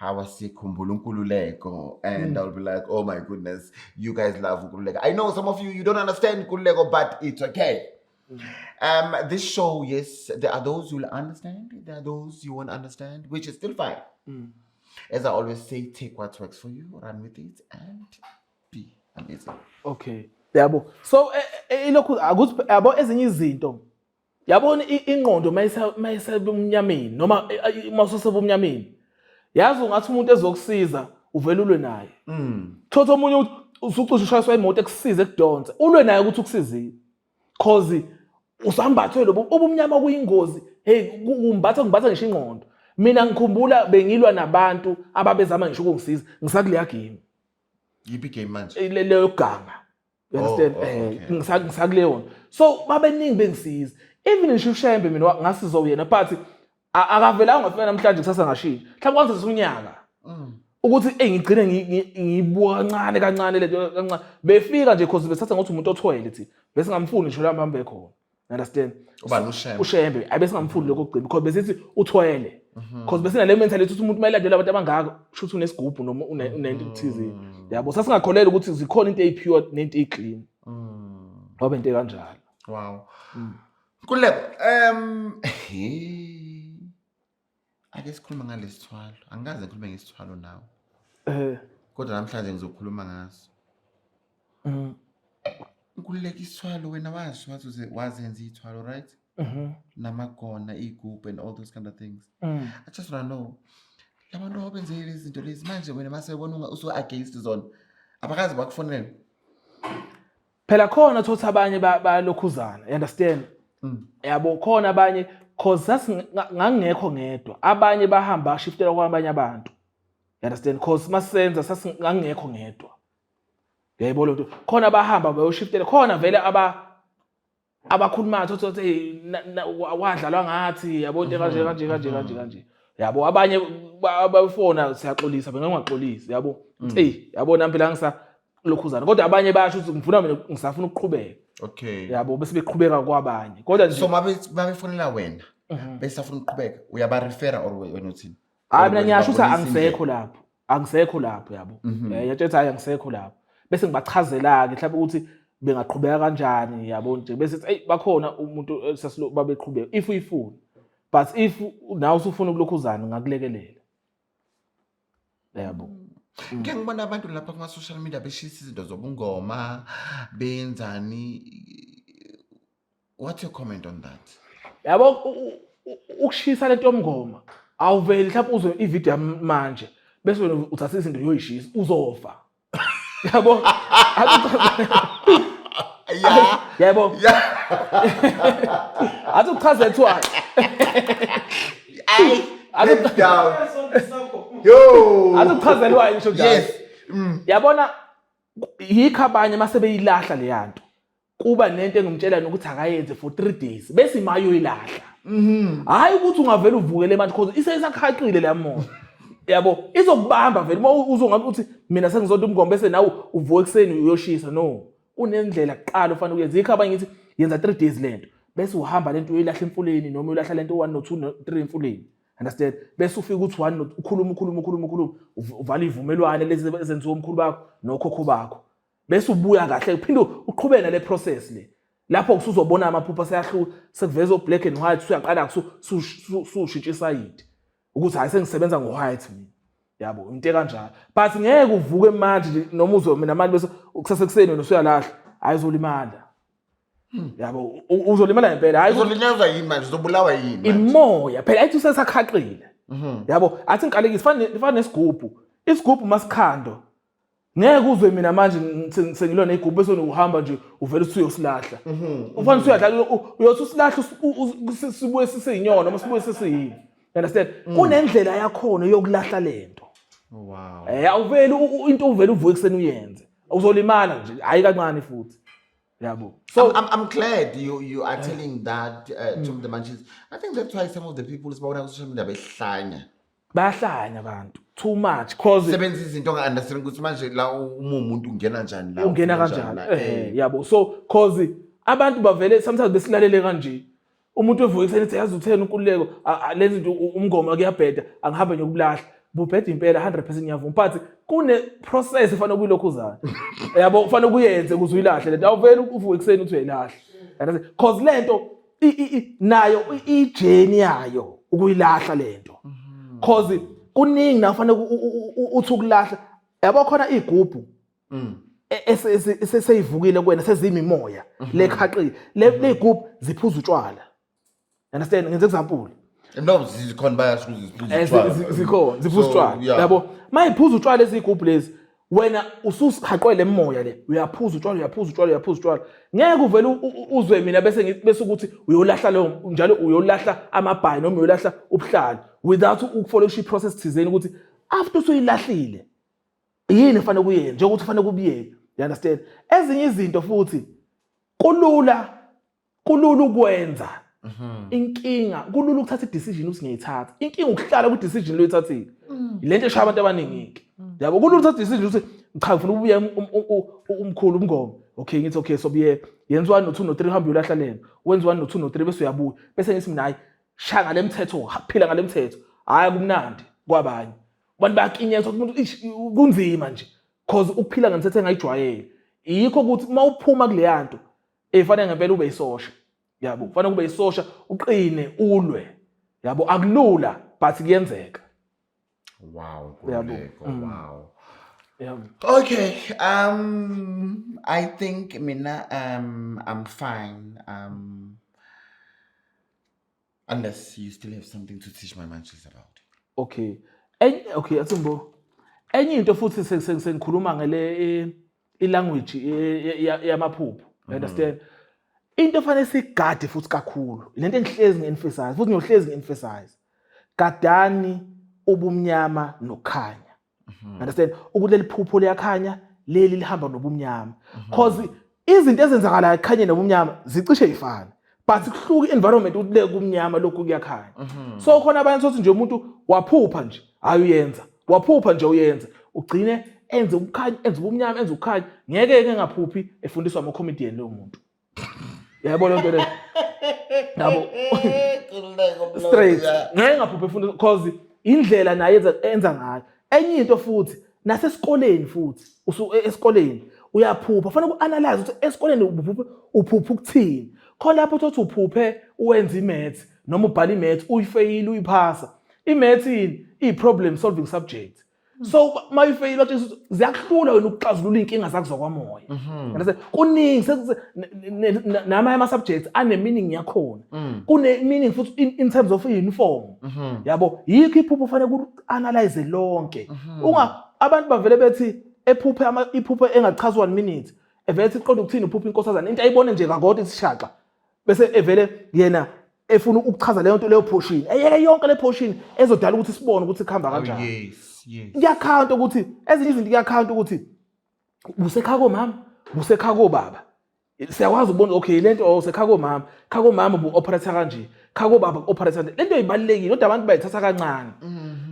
Hawasikhumbula Nkululeko and I'll be like oh my goodness you guys love Nkululeko. I know some of you don't understand Nkululeko but it's okay. This show, yes, there are those who will understand, there are those you won't understand, which is still fine. As I always say, take what works for you, run with it, and be amazing. Okay, yabo. So, ilokhu akuthi yabo ezinye izinto. Yabona ingqondo mayisebumnyameni noma masosebumnyameni. Yazi ungathi umuntu ezokusiza uvelulwe naye. Thotha omunye usucishe ushayiswa imoto ekusiza ekudonsa. Ulwe naye ukuthi ukusizile. Cause usambathwe lo obumnyama kuyingozi hey ngimbatha ngisho ingqondo mina ngikhumbula bengilwa nabantu ababezama ngisho ukungisiza ngisakuleya game yipi game manje leyo ganga you understand ngisakuleyo so babeningi bengisiza even ngishushembe mina ngasizo yena but akavelanga ngafika namhlanje kusasa ngashintsha mhlawumbe kwanze unyaka ukuthi ngigcine ngiyibuka kancane leto kancane befika nje cause besatha ngothi umuntu othwele thi bese ngamfuni ngisho la mhambe khona understand ubani ushembe ayibese ngamfuni lokho kugcina because besithi uthwele cause besina le mentality ukuthi umuntu mayilandela abantu abangaka shuthi unesigubhu noma unento ethize yabo sasingakholela ukuthi zikhona into eyipure nento eyiclean ngoba into kanjalo wow Nkululeko ake sikhuluma ngalesithwalo angikaze ngikhulume ngesithwalo nawe kodwa namhlanje ngizokhuluma ngaso Nkululeko isithwalo wena wazenza ithwalo right namagona igubhu and all those kind of things I just want to know labantu abenze lezi zinto lezi manje wena masebona usu against zone abakazi bakufonela phela khona thothi abanye balokhuzana you understand yabo khona abanye cause ngangekho ngedwa abanye bahamba shiftela kwabanye abantu you understand cause masenza sasingangekho ngedwa yayibona ukuthi khona bahamba bayoshiftela khona vele abakhuluma thothi wadlalwa ngathi yabo into kanje yabo abanye abafona siyaxolisa bengaxolisi yabo yabo nampela ngisa lokhuzana kodwa abanye bayasho ukuthi ngifuna mina ngisafuna ukuqhubeka Okay. yabo bese beqhubeka kwabanye kodwa nje So mabefonela wena bese afuna ukuqhubeka uyaba-refera or wena uthini? hayi mina ngiyasho ukuthi angisekho lapho yabo yatshetha hayi angisekho lapho bese ngibachazela-ke mhlawumbe ukuthi bengaqhubeka kanjani yabo nje bese hey bakhona umuntu babeqhubeka if uyifuna but if nawe usufuna ukulokhuzana ngakulekelela yabo. Ngeke ngibona abantu lapha kuma-social media beshisa izinto zobungoma benzani. What's your comment on that? Yabo ukushisa lento yomngoma awuveli mhlawumbe uzwe ivideo manje bese wena uthatha izinto uyoyishisa uzofa yabo yabo athi ukuchaze thwa Let's down. Yo. athi ukuchazelwa ngisho njalo Yes. yabona yikho abanye mase beyilahla le yanto kuba nento engumtshela nokuthi akayenze for 3 days bese imayo uyilahla hayi ukuthi ungavela uvukele manje because isesakhaqile le moya yabo izokubamba vele uma uzongabe uthi mina sengizonto umngoma bese nawe uvuke ekseni uyoshisa no kunendlela kuqala ufanele uyenze yikho abanye ngithi yenza 3 days lento bese uhamba lento uyilahla emfuleni noma uyilahla lento 1 no 2 no 3 emfuleni understand bese ufika uthi 1 ukhuluma uvala ivumelwane lezi ezenziwa umkhulu bakho nokhokho bakho bese ubuya kahle uphinde uqhubeke nale process le lapho usuzobona amaphupha sayahluka sekuveza black and white usuyaqala usushintsha iside ukuthi hayi sengisebenza ngo-white mina yabo into kanjalo but ngeke uvuke manje noma uzwe mina manje bese kusasekuseni wena usuyalahla ayizolimala yabo uzolimala ngempela hayi Uzolinyazwa yini manje uzobulawa yini manje? imoya phela ayithi usesakhaqile yabo athi ngiqalekise fana nesigubhu isigubhu masikhando ngeke uzwe mina manje sengilona igubhu bese uhamba nje uvela usuyosilahla ufana usuyadla uyothi usilahla sibuye sisiyinyona noma sibuye sisiyini understand kunendlela yakhona yokulahla lento Wow. awuveli into uvela uvuke ekseni uyenze uzolimala nje hayi kancane futhi yabo So I'm glad you are telling that to the manches. I think that's why some of the people sibona ku social media behlanya. bayahlanya abantu too much cause Sebenza izinto onga-understand ukuthi manje la umuntu ungena njani la. ungena kanjani yabo so cause abantu bavele sometimes besilalele kanje umuntu evuke ekseni ethi yazi uthena unkululeko lezi zinto umngoma kuyabheda angihamba nyokulahla bubheda impela 100% ngiyavuma but kune process efanele ukuyilokhuzana yabo ufanele ukuyenze ukuze uyilahle lento awuveli uvuke ekseni uthi uyilahla cause lento nayo ijourney yayo ukuyilahla lento cause kuningi nafanele uthi ukulahla yabo khona igubhu eseseyivukile kuwena sezimimoya lekhaqile le group ziphuza utshwala understand ngenze example No, zikhona bayasho ukuthi zikhona ziphuza utshwala yabo mayiphuza utshwala ezigubhu lezi wena ususihaqwele emoya le uyaphuza utshwala ngeke uvele uzwe mina bese ukuthi uyolahla lo njalo uyolahla amabhayi noma uyolahla ubuhlalo without ukufollow process thizeni ukuthi after usuyilahlile yini efanele kuyenze njengokuthi ufanele kubiyeke you understand ezinye izinto futhi kulula ukwenza inkinga kulula ukuthatha decision uthi ngiyithatha inkinga ukuhlala ku decision lo yithathile lento eshaya abantu abaningi yabo kulula ukuthatha decision uthi cha ngifuna ukubuya umkhulu umngoma okay ngithi okay so biye yenza 1 no 2 no 3 hamba uyolahla lena wenza 1 no 2 no 3 bese uyabuya bese ngithi mina hayi shaya ngale mthetho phila ngale mthetho hayi kumnandi kwabanye abantu bayakinyezwa umuntu kunzima nje cause ukuphila ngemthetho engayijwayele yikho ukuthi mawuphuma kule yanto efanele ngempela ube isosha yabo kufanele kube isosha uqine ulwe yabo akulula but kuyenzeka. Wow, Yabo. wow. Yabo. Okay, I think mina I'm fine. Unless you still have something to teach my manches about. Okay. Okay, athimbo. Enye into futhi sengikhuluma ngale ilanguage yamaphupho. Understand? Into efanele sigade futhi kakhulu. Lento engihlezi ngi-emphasize, futhi ngiyohlezi ngi-emphasize. Gadani ubumnyama nokukhanya. Understand? Ukuthi leliphupho liyakhanya, leli lihamba nobumnyama. Cause izinto ezenzakalayo ekhanye nobumnyama zicishe izifana. But kuhluka environment ukuthi le kumnyama lokhu kuyakhanya. So khona abantu sothi nje umuntu waphupha nje ayuyenza. Waphupha nje uyenza. Ugcine enze ukukhanya, enze ubumnyama, enze ukukhanya. Ngeke engaphuphi efundiswa ama comedian lo muntu. Yayibona into le. Yabo. Straight. Ngeke ngaphuphe futhi cause indlela naye enza ngayo. Enye into futhi nasesikoleni futhi esikoleni uyaphupha fanele uanalyze ukuthi esikoleni uphupha ukuthini. Khona lapho uthi uphuphe uwenza imaths noma ubhala imaths uyifail uyiphasa. Imaths i-problem solving subject. So mayifeyile bathi ziyakuhlula wena ukuxazulula inkinga zakho zokwamoya. Ngase kuningi nama ama subjects ane meaning yakhona. Kune meaning futhi in terms of uniform. Yabo yikho iphupho fanele ku-analyze lonke. Abantu bavele bethi iphupho engachazwa 1 minute. Evele ethi iqonda ukuthini uphupha inkosazana into ayibone nje kagodwa isishaqa. Bese evele yena efuna ukuchaza leyo nto leyo portion. Eyeke yonke le portion ezodala ukuthi sibone ukuthi ikhamba kanjani. Yes. Kuyakhawunta ukuthi ezinye izinto kuyakhawunta ukuthi usekhaya komama, usekhaya kobaba. Siyakwazi ukubona okay lento usekhaya komama, khaya komama ubu-operator kanje, khaya kobaba ubu-operator kanje. Lento ibalulekile kodwa abantu bayithatha kancane.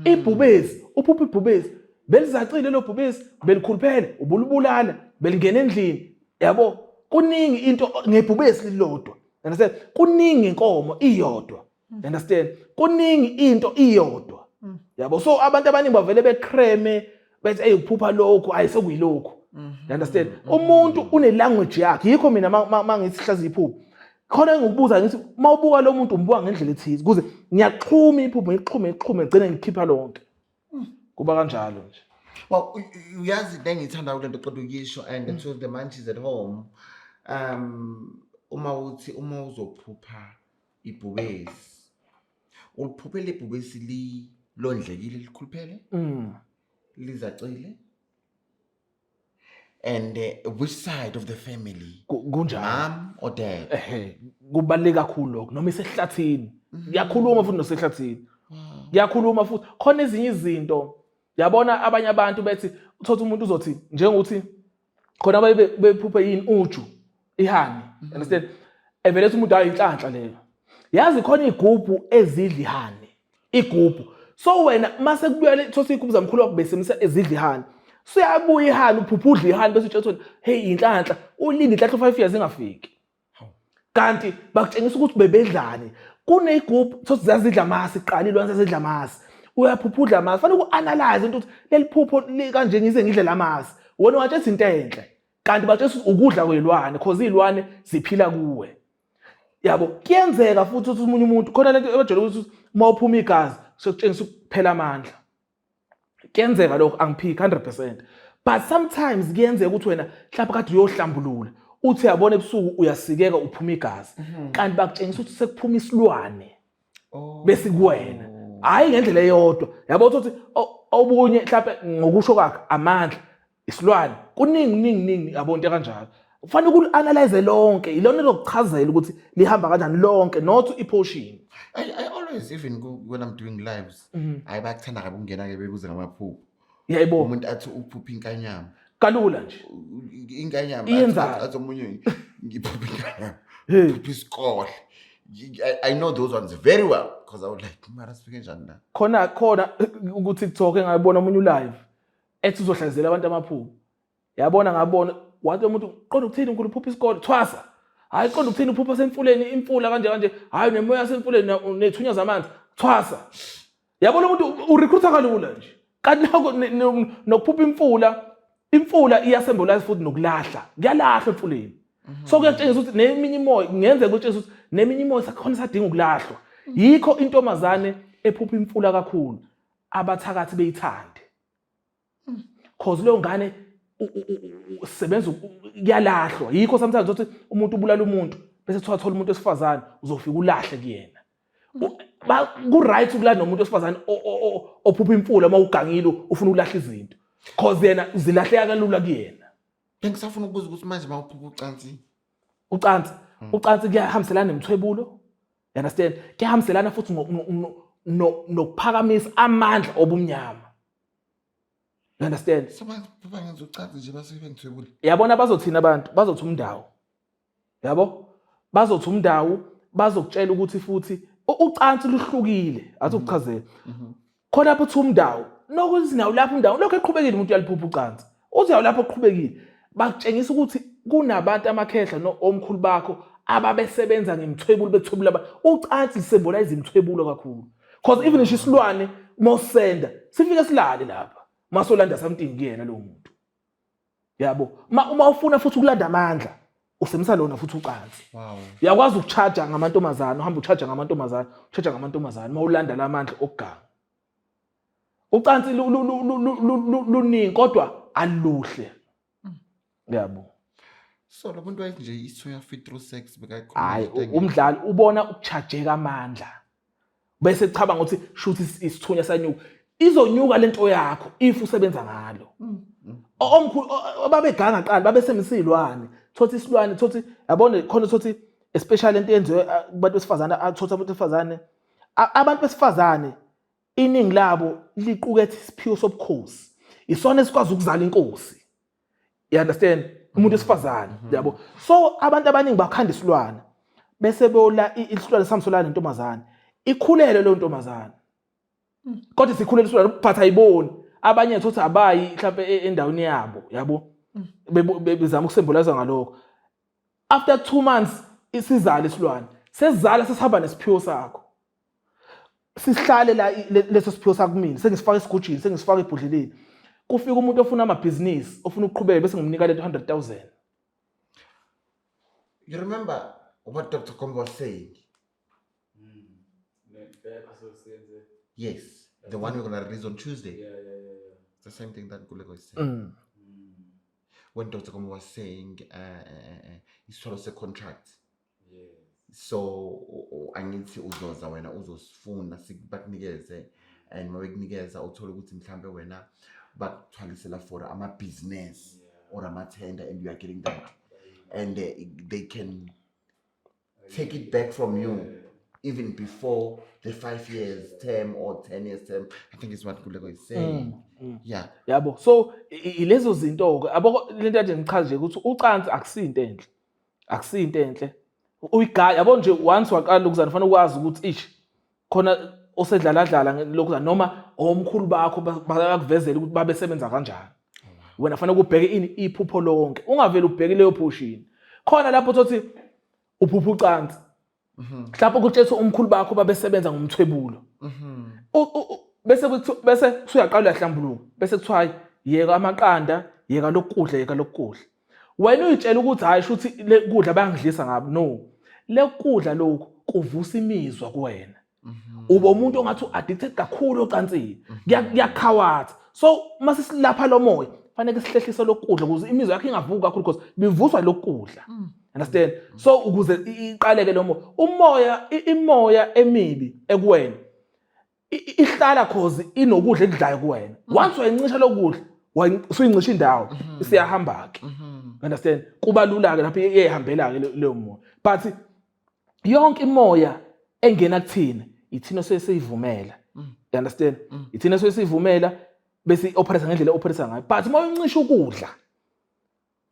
Ibhubezi, uphupha ibhubezi, belizacile lo bhubezi, belikhuluphele, ubulubulala, belingena endlini. Yabo kuningi into ngebhubezi lilodwa. Understand? Kuningi inkomo iyodwa. Understand? Kuningi into iyodwa. Yabo so abantu abaningi bavele becreme bethi hey uphupha lokho ayisekuyilokho. You understand? Umuntu une language yakhe yikho mina mangithi hlazi iphupho. Khona engikubuza ngithi mawubuka lo muntu umbuka ngendlela ethize kuze ngiyaxhuma iphupho ngixhume gcine ngikhipha lonke. Kuba kanjalo nje. Well, uyazi ngithanda ulento qedwe ukisho and to the mantis at home. Uma uzophupha ibhubesi. Uliphuphele ibhubesi londlekile likhuluphele lizacile and which side of the family kunjani mom or dad kubaleka kakhulu lokho noma isehlathini yakhuluma futhi nosehlathini yakhuluma futhi khona ezinye izinto yabona abanye abantu bethi uthatha umuntu uzothi njengokuthi khona bephuphe yini uju ihani understand evele umuntu ayinhlanhla leyo yazi khona igubhu ezidla ihani igubhu. So wena mase kubuyele thosi igubhu zamkhulu wakho besemisa ezidla ihani. So yabuya ihani uphuphudla ihani bese utsho hey inhlanhla ulinde inhlanhla 5 years ingafiki. Kanti bakutshengisa ukuthi bebedlani. Kune igubhu thosi zazidla amasi iqalile wena zazidla amasi. Uyaphuphudla amasi fanele uanalyze into ukuthi leliphupho kanje ngize ngidle lamasi. Wona wathi into enhle. Kanti bathi ukudla kwelwane because izilwane ziphila kuwe. Yabo kuyenzeka futhi ukuthi umunye umuntu khona lento ebajwayele ukuthi mawuphuma igazi sokutshengisa ukuphela amandla. Kuyenzeka lokho angiphiki 100%. But sometimes kuyenzeka ukuthi wena mhlawumbe kade uyohlambulula uthi yabona ebusuku uyasikeka uphuma igazi. Kanti bakutshengisa ukuthi sekuphuma isilwane. Bese kuwena. Hayi ngendlela eyodwa. Yabo uthi obunye mhlawumbe ngokusho kwakhe amandla isilwane. Kuningi yabo into kanjalo. Kufanele uku-analyze lonke ilona lokuchazela ukuthi lihamba kanjani lonke not iportion. I always even when I'm doing lives bakuthanda kabi ukungena ke bebuze ngamaphupho. Yayibona umuntu athi uphupha inkanyama kalula nje inkanyama athi omunye ngiphupha inkanyama uphupha isikole. I know those ones very well because I would like mara sifike njani na khona ukuthi TikTok engayibona omunye live ethi uzohlazela abantu amaphupho. Yabona ngabona wathi umuntu qonda ukuthini unkulu uphupha isikole thwasa. Hayi qonda ukuthini uphupha semfuleni imfula kanje hayi nemoya semfuleni nethunya zamanzi thwasa. Yabona umuntu urecruiter kalula nje. Kanti nako nokuphupha imfula iyasymbolize futhi nokulahla. Kuyalahla emfuleni. So kuyatshengisa ukuthi neminye imoya ngenzeka ukutshengisa ukuthi neminye imoya sakhona sadinga ukulahlwa. Yikho intombazane ephupha imfula kakhulu abathakathi beyithande. Cause leyo ngane usebenza kuyalahlwa. Yikho sometimes uthi umuntu ubulala umuntu bese thola umuntu wesifazane uzofika ulahle kuyena. Ku right ukulala nomuntu wesifazane ophupha imfula mawugangile ufuna ukulahla izinto. Cause yena zilahleka kalula kuyena. Bengisafuna ukubuza ukuthi manje mawuphupha ucansi. Ucansi kuyahambiselana nemthwebulo. You understand? Kuyahambiselana futhi nokuphakamisa amandla obumnyama. You understand? Soba ngenza ucansi nje base bengithwebula. Yabona bazothina abantu, bazothi umndawo. Yabo? Bazothi umndawo, bazokutshela ukuthi futhi ucansi luhlukile, athi ukuchazela. Khona lapho uthi umndawo, nokuthi nawo lapho umndawo, lokho eqhubekile umuntu uyaliphupha ucansi. Uthi yawo lapho eqhubekile, bakutshengisa ukuthi kunabantu amakhehla omkhulu bakho ababesebenza ngemthwebulo bethwebula ucansi symbolize imthwebulo kakhulu because even ngisho isilwane mosenda sifike silale lapha masolanda something kuyena lo muntu yabo uma ufuna futhi ukulanda amandla usemisa lona futhi ucansi Wow. uyakwazi ukucharge ngamantombazana uhamba ucharge ngamantombazana mawulanda lamandla okuganga ucansi luningi kodwa aluhle yabo So lo muntu nje isuya fit through sex hayi umdlali ubona ukuchargeka amandla bese ecabanga ukuthi shoot isithunya sanyuka izonyuka lento yakho if usebenza ngalo omkhulu babeganga qala babesemsilwane thothi isilwane thothi yabona khona thothi especially into yenziwe kubantu besifazane athothi abantu besifazane abantu besifazane iningi labo liqukethe isiphiwo sobukhosi isona esikwazi ukuzala inkosi you understand umuntu wesifazane yabo so abantu abaningi bakhanda isilwane bese bola isilwane samsolana nentombazane ikhulele lo ntombazane kodwa sikhulele isilwane but ayiboni abanye thothi abayi mhlawumbe endaweni yabo yabo bezama ukusymbolize ngalokho after 2 months isizala isilwane sesizala sesihamba nesiphiwo sakho sihlale la leso siphiwo sakho mina sengisifaka esigujini sengisifaka ebhodleleni kufika umuntu ofuna amabhizinisi ofuna ukuqhubeka bese ngimnika le 200,000 You remember what Dr. Kombo was saying? Yes, the one we're gonna release on Tuesday. It's the same thing that Gulego is saying. When Dr. Kombo was saying it's sort of a contract. So angithi uzoza wena uzosifuna sikubakunikeze and mawekunikeza uthola ukuthi mhlambe wena bakuthwalisela for ama business or ama tender and you are getting that and they can take it back from you even before the 5 years term or 10 years term. I think it's what Gulego is saying. Yeah. yabo so ilezo zinto ke abo lento nje ngichaze ukuthi ucansi akusinto enhle uyigaya yabo nje once waqala ukuzana fanele ukwazi ukuthi khona osedlala lokuzana noma omkhulu bakho bayakuvezela ukuthi babesebenza kanjani wena fanele ubheke iphupho lonke ungavela ubheke leyo portion khona lapho uthi uphupha ucansi mhlawumbe ukutshela umkhulu bakho babesebenza ngomthwebulo bese usuyaqala uyahlambuluka bese kuthiwa yeka amaqanda yeka lokudla wena uyitshela ukuthi hayi shuthi le kudla bayangidlisa ngabo no le kudla lokho kuvusa imizwa kuwena uba umuntu ongathi addicted kakhulu ocansini kuyakhawatha so mase silapha lo moya fanele sihlehlise lokudla ukuze imizwa yakhe ingavuki kakhulu because bivuswa lokudla understand so ukuze iqaleke lo moya imoya emibi ekuwena ihlala cause inokudla ekudlayo kuwena once wayencisha lokudla usuyincisha indawo isiyahamba ke understand kuba lula ke lapho iyehambela ke leyo moya but yonke imoya engena kuthina ithina sesiyivumela you understand ithina sesiyivumela bese operate ngendlela operate ngayo but uma uyincisha ukudla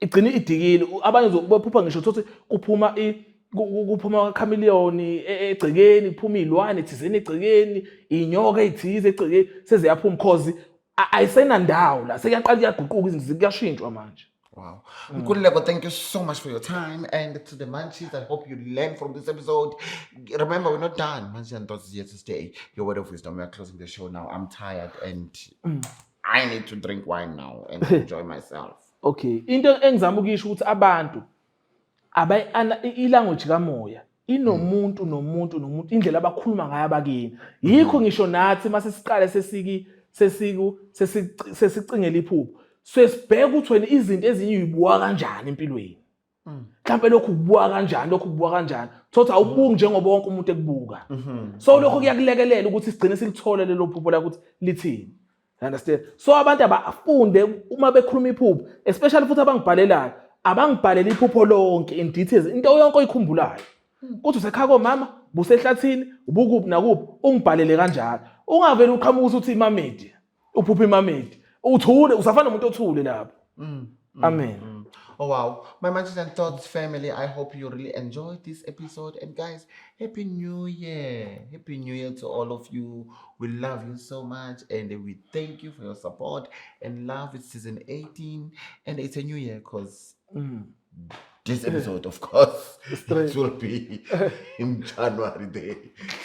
igcina idikile abanye zobaphupha ngisho ukuthi kuphuma chameleon egcekeni kuphuma izilwane thizeni egcekeni inyoka ezithize egcekeni seziyaphuma because ayisena ndawo la sekuyaqala kuyaguquka izinto zikuyashintshwa manje. Wow. Nkululeko, thank you so much for your time. And to the Manchis, I hope you learn from this episode. Remember, we're not done. Manchis and Thoughts is here to stay. Your word of wisdom. We are closing the show now. I'm tired and I need to drink wine now and enjoy myself. Okay. Into engizama ukisho ukuthi abantu ilanguage kamoya nomuntu indlela abakhuluma ngayo abakini. Yikho ngisho nathi mase siqale sesicingela iphupho. So sibheka ukuthi wena izinto ezinye uyibuka kanjani empilweni. Mhlawumbe lokhu kubuka kanjani. Thothi awubuki njengoba wonke umuntu ekubuka. So lokho kuyakulekelela ukuthi sigcine silithole lelo phupho la ukuthi lithini. Understand? So abantu abafunde uma bekhuluma iphupho, especially futhi abangibhalelayo, abangibhalela iphupho lonke in details. Into yonke oyikhumbulayo. Kuthi usekhako mama, busehlathini, ubukuphi nakuphi, ungibhalele kanjalo. Ungavela uqhamuka uthi imamedi, uphupha imamedi. Uthule, usafana umuntu othule lapho. Amen. Oh wow. My Manchis and Thoughts family, I hope you really enjoyed this episode. And guys, Happy New Year. Happy New Year to all of you. We love you so much and we thank you for your support and love. It's season 18 and it's a new year because This episode, of course, Straight. it will be in January day.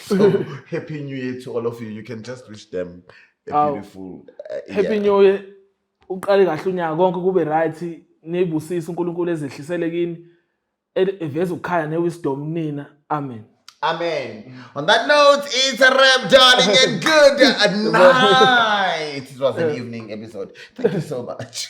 So happy New Year to all of you. You can just wish them a Aw. beautiful Happy New Year. Uqale kahle unyaka konke kube right. Nebusisa uNkulunkulu ezehlisele kini. Eveza ukukhaya newisdom nina. Amen. Amen. On that note, it's a wrap, darling, and good night. It was an evening episode. Thank you so much.